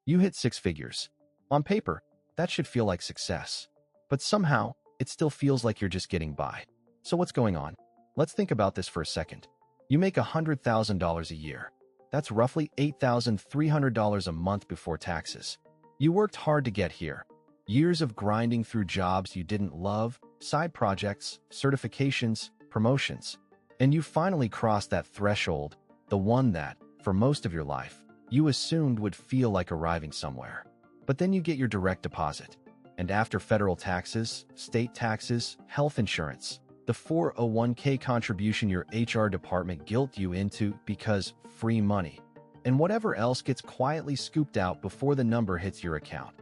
You hit six figures. On paper, that should feel like success. But somehow, it still feels like you're just getting by. So what's going on? Let's think about this for a second. You make $100,000 a year. That's roughly $8,300 a month before taxes. You worked hard to get here. Years of grinding through jobs you didn't love, side projects, certifications, promotions. And you finally crossed that threshold, the one that, for most of your life, you assumed would feel like arriving somewhere. But then you get your direct deposit. And after federal taxes, state taxes, health insurance, the 401k contribution your HR department guilt you into because free money, and whatever else gets quietly scooped out before the number hits your account.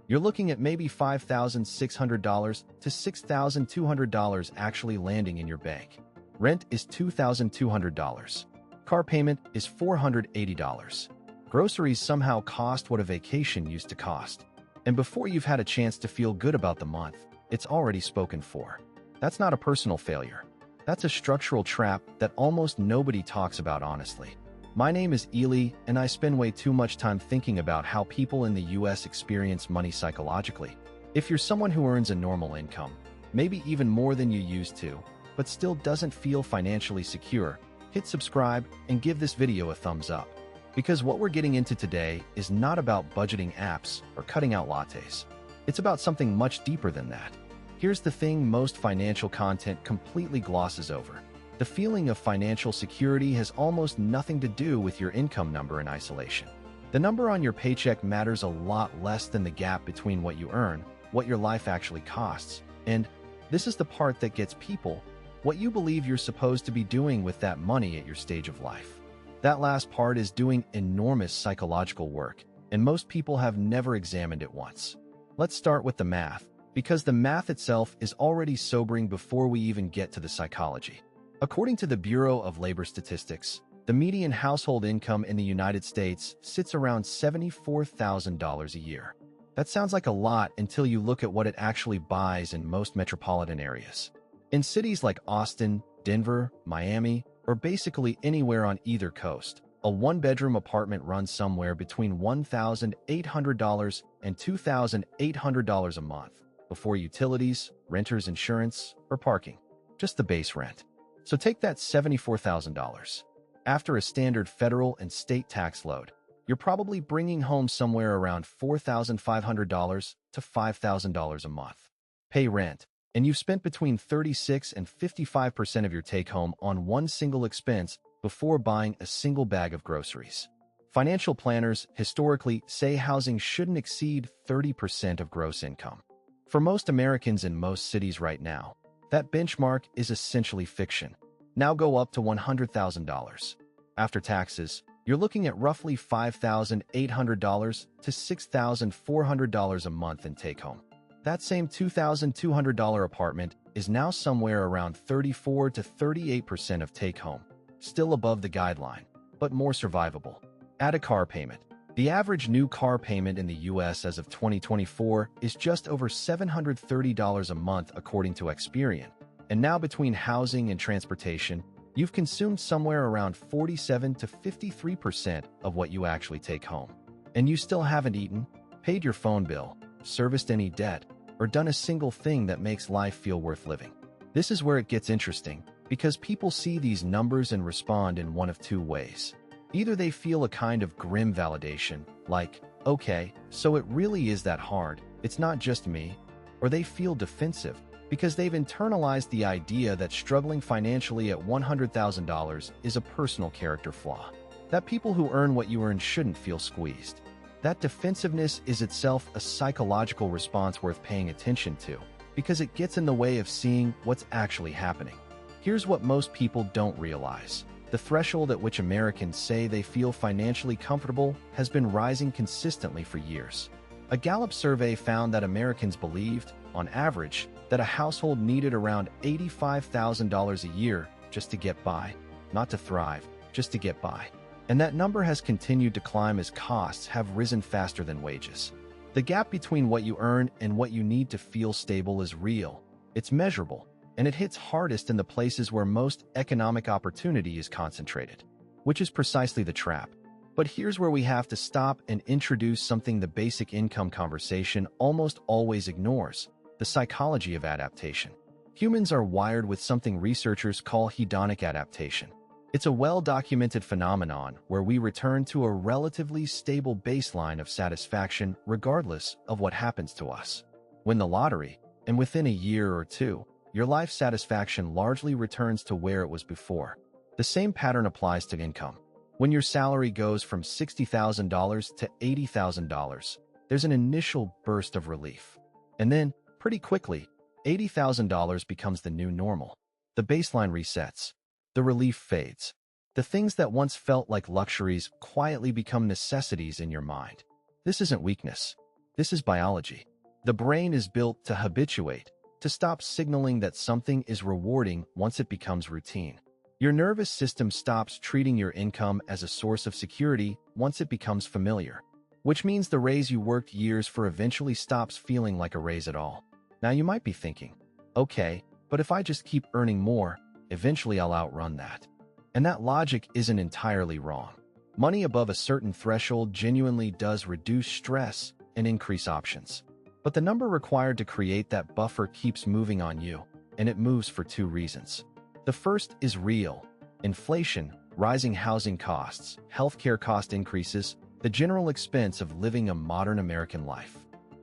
You're looking at maybe $5,600 to $6,200 actually landing in your bank. Rent is $2,200. Car payment is $480. Groceries somehow cost what a vacation used to cost. And before you've had a chance to feel good about the month, it's already spoken for. That's not a personal failure. That's a structural trap that almost nobody talks about honestly. My name is Ely, and I spend way too much time thinking about how people in the US experience money psychologically. If you're someone who earns a normal income, maybe even more than you used to, but still doesn't feel financially secure, hit subscribe and give this video a thumbs up. Because what we're getting into today is not about budgeting apps or cutting out lattes. It's about something much deeper than that. Here's the thing most financial content completely glosses over. The feeling of financial security has almost nothing to do with your income number in isolation. The number on your paycheck matters a lot less than the gap between what you earn, what your life actually costs, and this is the part that gets people, what you believe you're supposed to be doing with that money at your stage of life. That last part is doing enormous psychological work, and most people have never examined it once. Let's start with the math, because the math itself is already sobering before we even get to the psychology. According to the Bureau of Labor Statistics, the median household income in the United States sits around $74,000 a year. That sounds like a lot until you look at what it actually buys in most metropolitan areas. In cities like Austin, Denver, Miami, or basically anywhere on either coast, a one-bedroom apartment runs somewhere between $1,800 and $2,800 a month, before utilities, renter's insurance, or parking. Just the base rent. So take that $74,000. After a standard federal and state tax load, you're probably bringing home somewhere around $4,500 to $5,000 a month. Pay rent, and you've spent between 36 and 55% of your take-home on one single expense before buying a single bag of groceries. Financial planners historically say housing shouldn't exceed 30% of gross income. For most Americans in most cities right now, that benchmark is essentially fiction. Now go up to $100,000. After taxes, you're looking at roughly $5,800 to $6,400 a month in take-home. That same $2,200 apartment is now somewhere around 34 to 38% of take-home, still above the guideline, but more survivable. Add a car payment. The average new car payment in the US as of 2024 is just over $730 a month according to Experian. And now between housing and transportation, you've consumed somewhere around 47 to 53% of what you actually take home. And you still haven't eaten, paid your phone bill, serviced any debt, or done a single thing that makes life feel worth living. This is where it gets interesting, because people see these numbers and respond in one of two ways. Either they feel a kind of grim validation, like, okay, so it really is that hard, it's not just me, or they feel defensive, because they've internalized the idea that struggling financially at $100,000 is a personal character flaw, that people who earn what you earn shouldn't feel squeezed. That defensiveness is itself a psychological response worth paying attention to, because it gets in the way of seeing what's actually happening. Here's what most people don't realize. The threshold at which Americans say they feel financially comfortable has been rising consistently for years. A Gallup survey found that Americans believed, on average, that a household needed around $85,000 a year just to get by, not to thrive, just to get by. And that number has continued to climb as costs have risen faster than wages. The gap between what you earn and what you need to feel stable is real. It's measurable, and it hits hardest in the places where most economic opportunity is concentrated, which is precisely the trap. But here's where we have to stop and introduce something the basic income conversation almost always ignores: the psychology of adaptation. Humans are wired with something researchers call hedonic adaptation. It's a well-documented phenomenon where we return to a relatively stable baseline of satisfaction regardless of what happens to us. Win the lottery, and within a year or two, your life satisfaction largely returns to where it was before. The same pattern applies to income. When your salary goes from $60,000 to $80,000, there's an initial burst of relief. And then, pretty quickly, $80,000 becomes the new normal. The baseline resets. The relief fades. The things that once felt like luxuries quietly become necessities in your mind. This isn't weakness. This is biology. The brain is built to habituate, to stop signaling that something is rewarding once it becomes routine. Your nervous system stops treating your income as a source of security once it becomes familiar, which means the raise you worked years for eventually stops feeling like a raise at all. Now you might be thinking, okay, but if I just keep earning more, eventually I'll outrun that. And that logic isn't entirely wrong. Money above a certain threshold genuinely does reduce stress and increase options. But the number required to create that buffer keeps moving on you, and it moves for two reasons. The first is real: inflation, rising housing costs, healthcare cost increases, the general expense of living a modern American life.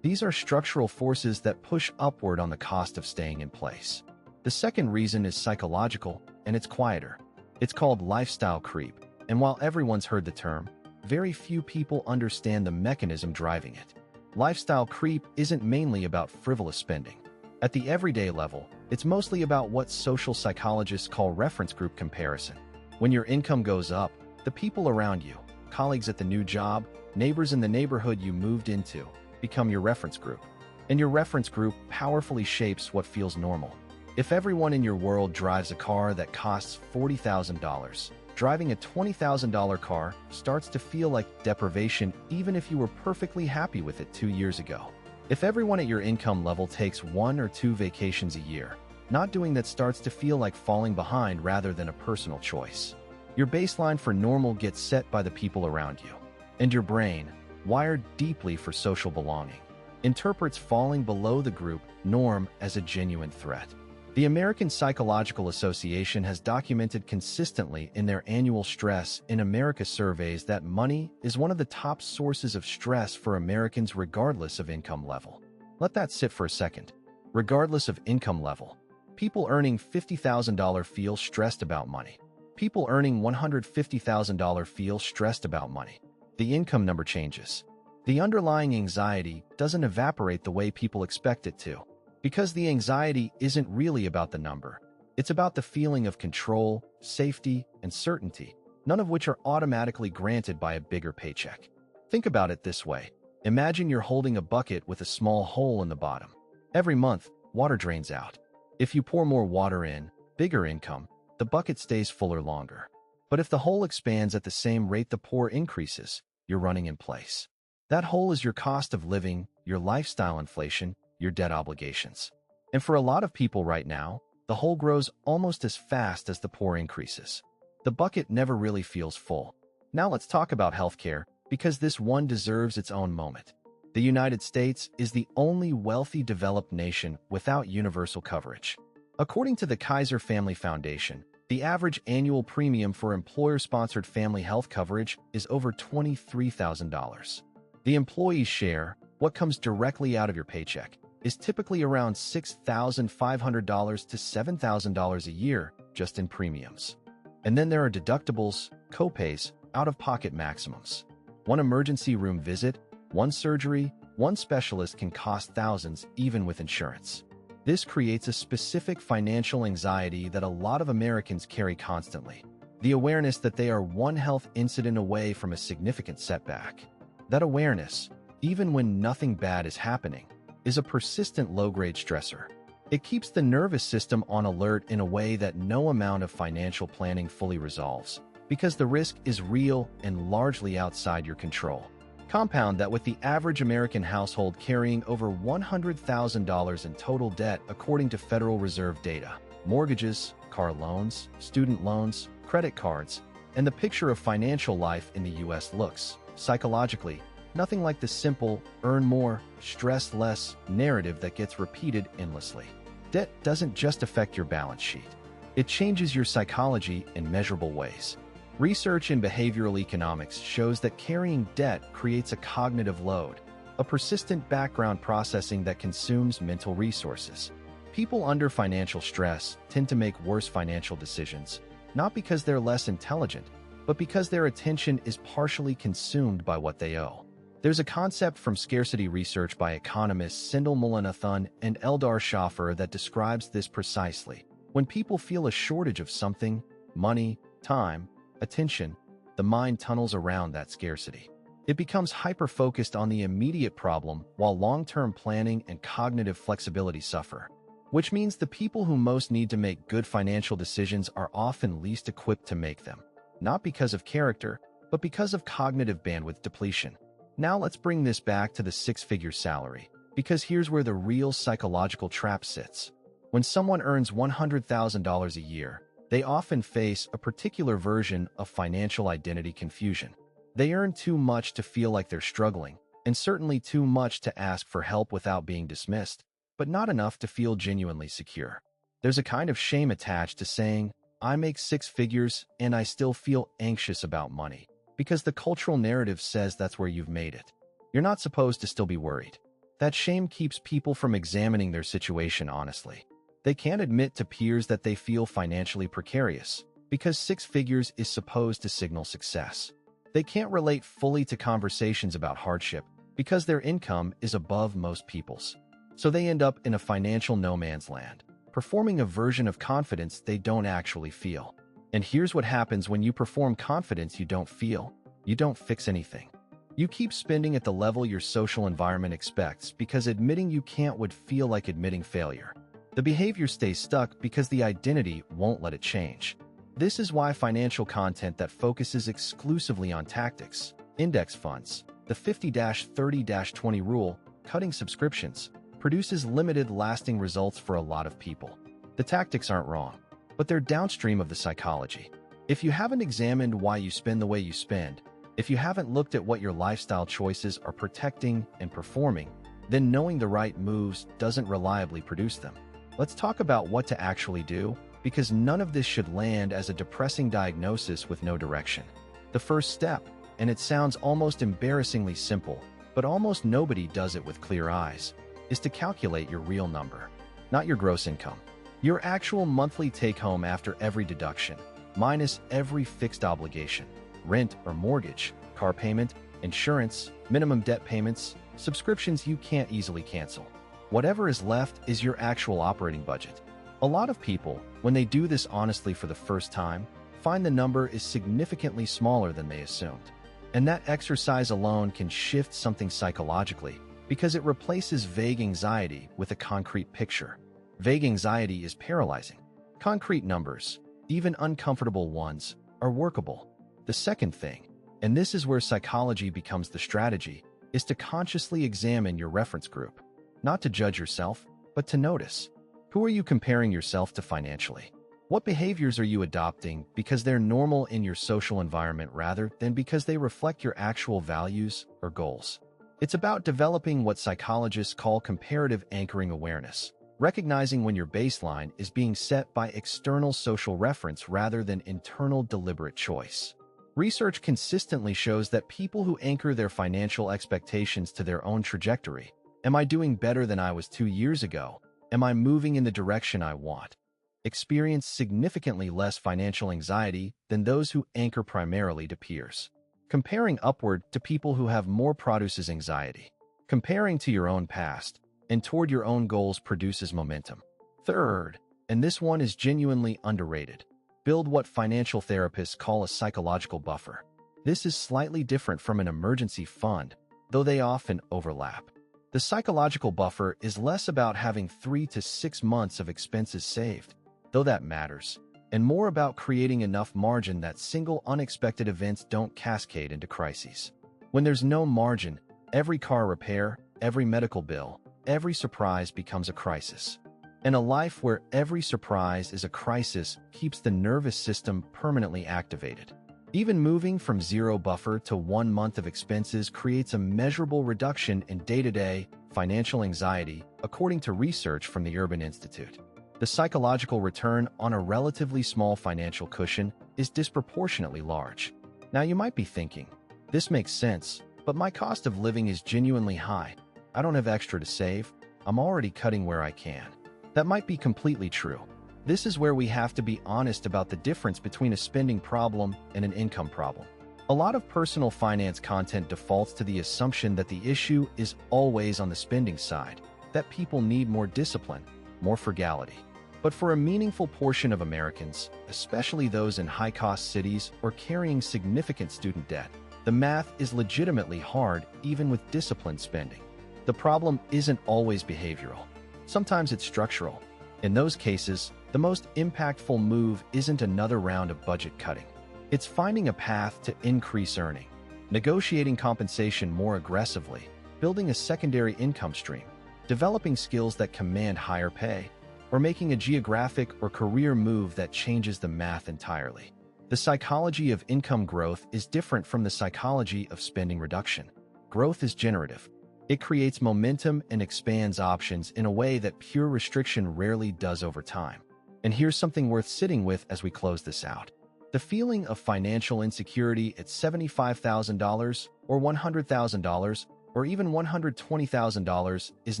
These are structural forces that push upward on the cost of staying in place. The second reason is psychological, and it's quieter. It's called lifestyle creep, and while everyone's heard the term, very few people understand the mechanism driving it. Lifestyle creep isn't mainly about frivolous spending. At the everyday level, it's mostly about what social psychologists call reference group comparison. When your income goes up, the people around you, colleagues at the new job, neighbors in the neighborhood you moved into, become your reference group. And your reference group powerfully shapes what feels normal. If everyone in your world drives a car that costs $40,000, driving a $20,000 car starts to feel like deprivation even if you were perfectly happy with it 2 years ago. If everyone at your income level takes 1 or 2 vacations a year, not doing that starts to feel like falling behind rather than a personal choice. Your baseline for normal gets set by the people around you, and your brain, wired deeply for social belonging, interprets falling below the group norm as a genuine threat. The American Psychological Association has documented consistently in their annual Stress in America surveys that money is one of the top sources of stress for Americans regardless of income level. Let that sit for a second. Regardless of income level, people earning $50,000 feel stressed about money. People earning $150,000 feel stressed about money. The income number changes. The underlying anxiety doesn't evaporate the way people expect it to. Because the anxiety isn't really about the number. It's about the feeling of control, safety, and certainty, none of which are automatically granted by a bigger paycheck. Think about it this way. Imagine you're holding a bucket with a small hole in the bottom. Every month, water drains out. If you pour more water in, bigger income, the bucket stays fuller longer. But if the hole expands at the same rate the pour increases, you're running in place. That hole is your cost of living, your lifestyle inflation, your debt obligations. And for a lot of people right now, the hole grows almost as fast as the pour increases. The bucket never really feels full. Now let's talk about healthcare, because this one deserves its own moment. The United States is the only wealthy developed nation without universal coverage. According to the Kaiser Family Foundation, the average annual premium for employer-sponsored family health coverage is over $23,000. The employee's share, what comes directly out of your paycheck, is typically around $6,500 to $7,000 a year just in premiums. And then there are deductibles, copays, out-of-pocket maximums. One emergency room visit, one surgery, one specialist can cost thousands even with insurance. This creates a specific financial anxiety that a lot of Americans carry constantly. The awareness that they are one health incident away from a significant setback. That awareness, even when nothing bad is happening, is a persistent low-grade stressor. It keeps the nervous system on alert in a way that no amount of financial planning fully resolves, because the risk is real and largely outside your control. Compound that with the average American household carrying over $100,000 in total debt according to Federal Reserve data, mortgages, car loans, student loans, credit cards, And the picture of financial life in the US looks, psychologically, nothing like the simple, earn more, stress less narrative that gets repeated endlessly. Debt doesn't just affect your balance sheet. It changes your psychology in measurable ways. Research in behavioral economics shows that carrying debt creates a cognitive load, a persistent background processing that consumes mental resources. People under financial stress tend to make worse financial decisions, not because they're less intelligent, but because their attention is partially consumed by what they owe. There's a concept from scarcity research by economists Sindel Mullainathan and Eldar Shaffer that describes this precisely. When people feel a shortage of something, money, time, attention, the mind tunnels around that scarcity. It becomes hyper-focused on the immediate problem while long-term planning and cognitive flexibility suffer. Which means the people who most need to make good financial decisions are often least equipped to make them. Not because of character, but because of cognitive bandwidth depletion. Now let's bring this back to the six-figure salary, because here's where the real psychological trap sits. When someone earns $100,000 a year, they often face a particular version of financial identity confusion. They earn too much to feel like they're struggling, and certainly too much to ask for help without being dismissed, but not enough to feel genuinely secure. There's a kind of shame attached to saying, I make six figures and I still feel anxious about money, because the cultural narrative says that's where you've made it. You're not supposed to still be worried. That shame keeps people from examining their situation honestly. They can't admit to peers that they feel financially precarious, because six figures is supposed to signal success. They can't relate fully to conversations about hardship, because their income is above most people's. So they end up in a financial no man's land, performing a version of confidence they don't actually feel. And here's what happens when you perform confidence you don't feel. You don't fix anything. You keep spending at the level your social environment expects because admitting you can't would feel like admitting failure. The behavior stays stuck because the identity won't let it change. This is why financial content that focuses exclusively on tactics, index funds, the 50-30-20 rule, cutting subscriptions, produces limited lasting results for a lot of people. The tactics aren't wrong, but they're downstream of the psychology. If you haven't examined why you spend the way you spend, if you haven't looked at what your lifestyle choices are protecting and performing, then knowing the right moves doesn't reliably produce them. Let's talk about what to actually do, because none of this should land as a depressing diagnosis with no direction. The first step, and it sounds almost embarrassingly simple, but almost nobody does it with clear eyes, is to calculate your real number, not your gross income. Your actual monthly take-home after every deduction, minus every fixed obligation, rent or mortgage, car payment, insurance, minimum debt payments, subscriptions you can't easily cancel. Whatever is left is your actual operating budget. A lot of people, when they do this honestly for the first time, find the number is significantly smaller than they assumed. And that exercise alone can shift something psychologically, because it replaces vague anxiety with a concrete picture. Vague anxiety is paralyzing. Concrete numbers, even uncomfortable ones, are workable. The second thing, and this is where psychology becomes the strategy, is to consciously examine your reference group. Not to judge yourself, but to notice. Who are you comparing yourself to financially? What behaviors are you adopting because they're normal in your social environment rather than because they reflect your actual values or goals? It's about developing what psychologists call comparative anchoring awareness, recognizing when your baseline is being set by external social reference rather than internal deliberate choice. Research consistently shows that people who anchor their financial expectations to their own trajectory, am I doing better than I was 2 years ago? Am I moving in the direction I want? Experience significantly less financial anxiety than those who anchor primarily to peers. Comparing upward to people who have more produces anxiety. Comparing to your own past and toward your own goals produces momentum. Third, and this one is genuinely underrated, build what financial therapists call a psychological buffer. This is slightly different from an emergency fund, though they often overlap. The psychological buffer is less about having 3 to 6 months of expenses saved, though that matters, and more about creating enough margin that single unexpected events don't cascade into crises. When there's no margin, every car repair, every medical bill, every surprise becomes a crisis. And a life where every surprise is a crisis keeps the nervous system permanently activated. Even moving from zero buffer to 1 month of expenses creates a measurable reduction in day-to-day financial anxiety, according to research from the Urban Institute. The psychological return on a relatively small financial cushion is disproportionately large. Now you might be thinking, this makes sense, but my cost of living is genuinely high. I don't have extra to save. I'm already cutting where I can. That might be completely true. This is where we have to be honest about the difference between a spending problem and an income problem. A lot of personal finance content defaults to the assumption that the issue is always on the spending side, that people need more discipline, more frugality. But for a meaningful portion of Americans, especially those in high-cost cities or carrying significant student debt, the math is legitimately hard even with disciplined spending. The problem isn't always behavioral. Sometimes it's structural. In those cases, the most impactful move isn't another round of budget cutting. It's finding a path to increase earning, negotiating compensation more aggressively, building a secondary income stream, developing skills that command higher pay, or making a geographic or career move that changes the math entirely. The psychology of income growth is different from the psychology of spending reduction. Growth is generative. It creates momentum and expands options in a way that pure restriction rarely does over time. And here's something worth sitting with as we close this out. The feeling of financial insecurity at $75,000 or $100,000 or even $120,000 is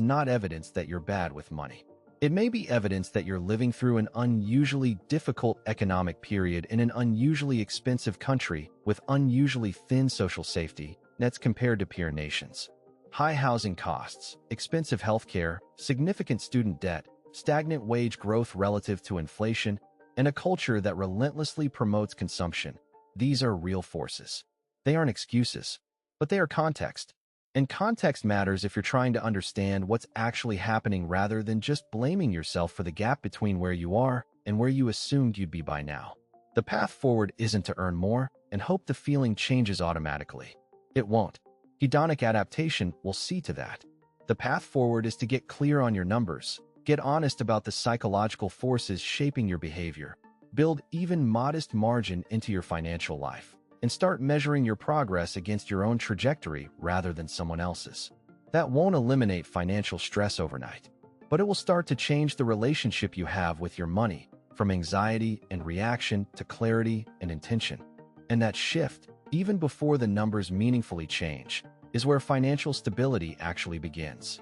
not evidence that you're bad with money. It may be evidence that you're living through an unusually difficult economic period in an unusually expensive country with unusually thin social safety nets compared to peer nations. High housing costs, expensive healthcare, significant student debt, stagnant wage growth relative to inflation, and a culture that relentlessly promotes consumption. These are real forces. They aren't excuses, but they are context. And context matters if you're trying to understand what's actually happening rather than just blaming yourself for the gap between where you are and where you assumed you'd be by now. The path forward isn't to earn more and hope the feeling changes automatically. It won't. Hedonic adaptation will see to that. The path forward is to get clear on your numbers, get honest about the psychological forces shaping your behavior, build even modest margin into your financial life, and start measuring your progress against your own trajectory rather than someone else's. That won't eliminate financial stress overnight, but it will start to change the relationship you have with your money, from anxiety and reaction to clarity and intention. And that shift, even before the numbers meaningfully change, is where financial stability actually begins.